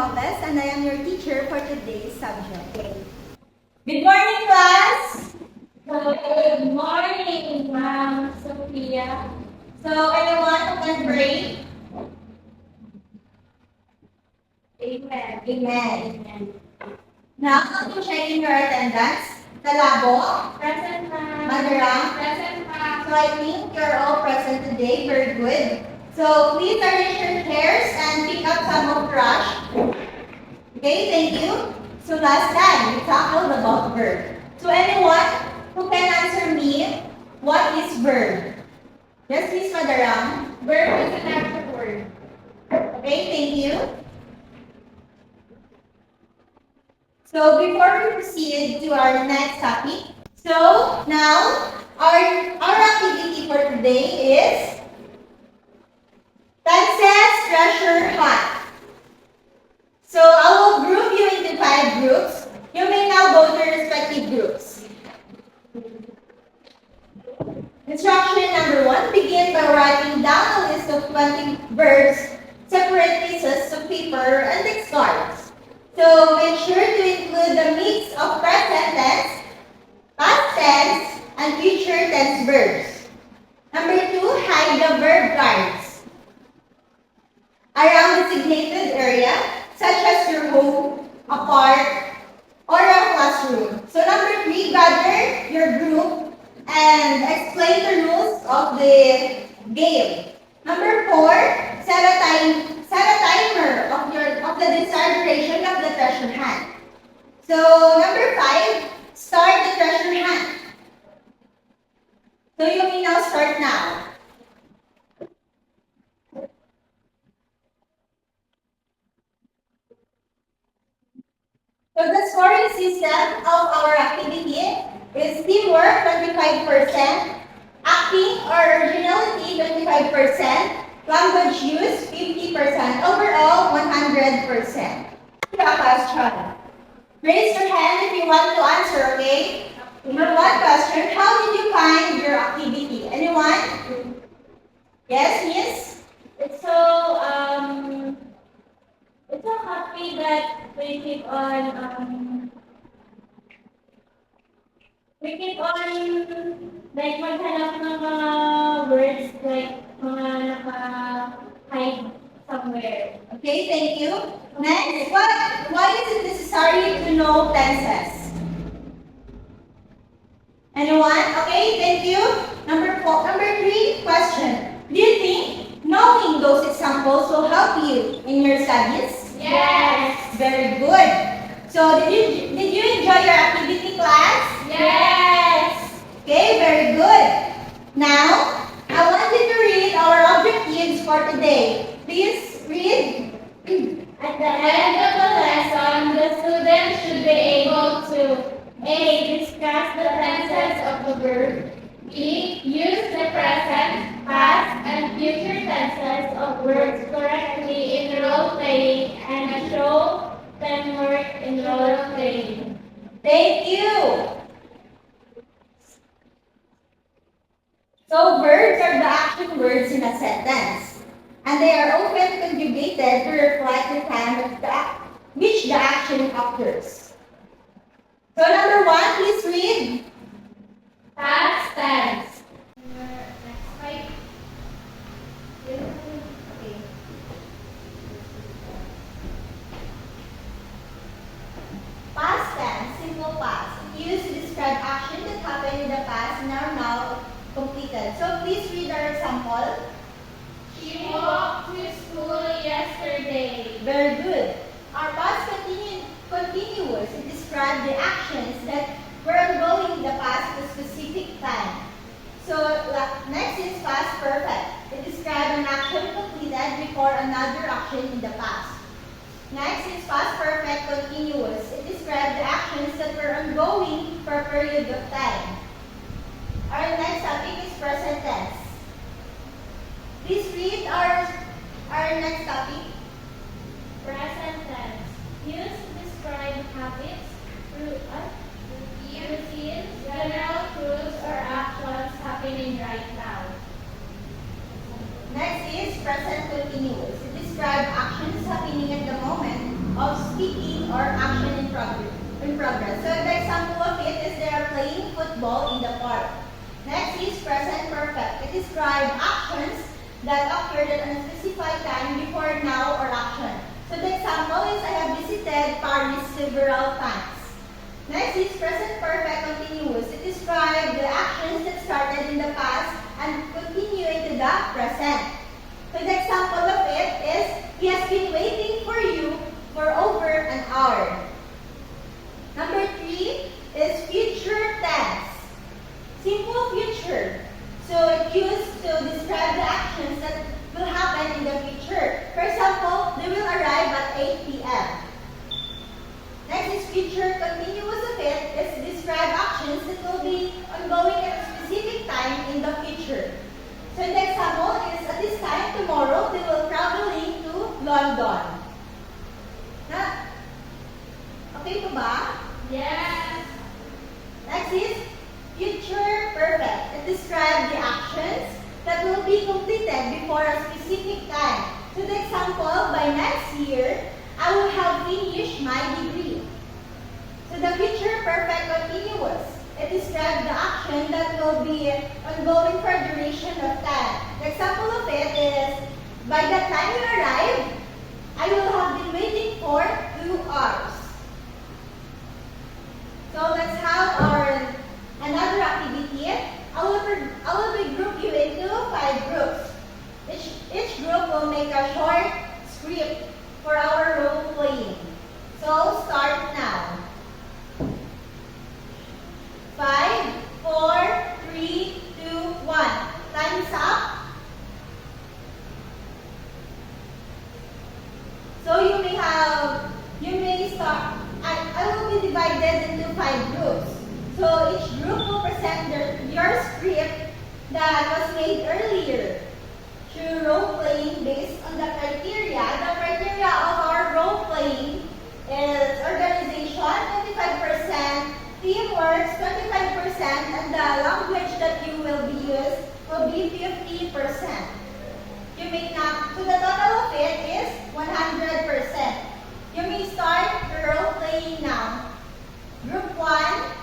Romualdez, and I am your teacher for today's subject. Good morning, class! Good morning, Ma'am Sophia. So, anyone who can pray? Amen. Amen. Now, I'm checking your attendance. Talabo, Present, Ma'am. Madarang. Present, Ma'am. So, I think you're all present today. Very good. So, please arrange your chairs and pick up some of brush. Okay, thank you. So, last time, we tackled about verb. So, anyone who can answer me, what is verb? Yes, Miss Madarang. Verb is an action word. Okay, thank you. So before we proceed to our next topic, so now our activity for today is tenses treasure hunt. So I will group you into 5 groups. You may now go to your respective groups. Instruction number 1, begin by writing down a list of 20 verbs, separate pieces of paper, and text cards. So make sure to include the mix of present tense, past tense, and future tense verbs. Number 2, hide the verb cards around designated area, such as your home, a park, or a classroom. So number 3, gather your group and explain the rules of the game. Number 4, set a timer of the desired duration of the treasure hunt. So number 5, start the treasure hunt. So you may now start now. So the scoring system of our activity is teamwork 25%, acting or originality 25%, language use 50%, overall 100%. A question. Raise your hand if you want to answer, okay? Number 1 question, how did you find your activity? Anyone? Yes, Miss? It's so happy that we keep on like maghanap ng mga words like mga naka-hide somewhere. Okay, thank you. Next, why is it necessary to know tenses? Anyone? Okay, thank you. Number 3 question. Do you think knowing those examples will help you in your studies? Yes. Very good. So, did you enjoy your activity, class? Yes. Okay, very good. Now, I want you to read our objectives for today. Please read. At the end of the lesson, the students should be able to A. Discuss the tenses of the verb. B. Use the present, past, and future tenses of words correctly in role-playing and show them work in role-playing. Thank you. So, verbs are the action words in a sentence, and they are often conjugated to reflect the time which the action occurs. So, number 1, please read. Past tense. Okay. Past tense, simple past. Used to describe action that happened in the past and are now completed. So, please read our example. She walked to school yesterday. Very good. Our past continuous to describe the actions that were ongoing in the past at a specific time. So next is past perfect. It describes an action completed before another action in the past. Next is past perfect continuous. It describes the actions that were ongoing for a period of time. Our next topic is present tense. Please read our next topic. Present tense. Used to describe habits, routines, general truths, or actions happening right now. Next is present continuous. It describes actions happening at the moment football in the park. Next is present perfect. It describes actions that occurred at a specified time before now or action. So the example is I have visited Paris several times. Next is present perfect continuous. It describes the actions that started in the past and continue into the present. So the example of it is he has been waiting for you for over an hour. Number 3 is future tense. Simple future. So it used to describe the actions that will happen in the future. For example, they will arrive at 8 p.m. Next is future continuous of it is describe actions that will be ongoing at a specific time in the future. So the example is at this time tomorrow they will traveling to London. Na? Okay po ba? Yes. Next is future perfect. It describes the actions that will be completed before a specific time. So the example, by next year, I will have finished my degree. So the future perfect continuous. It describes the action that will be ongoing for a duration of time. The example of it is, by the time you arrive, I will have been waiting for 2 hours. So let's have our another activity. I will be group you into 5 groups. Each group will make a short script for our role playing. So start now. 5, 4, 3, 2, 1. Time is up. So you may start. I will be divided into 5 groups. So each group will present your script that was made earlier through role playing based on the criteria. The criteria of our role playing is organization 25%, teamwork 25%, and the language that you will be used will be 50%. You may not, so the total of it is 100%. You may start the role playing now. Group 1.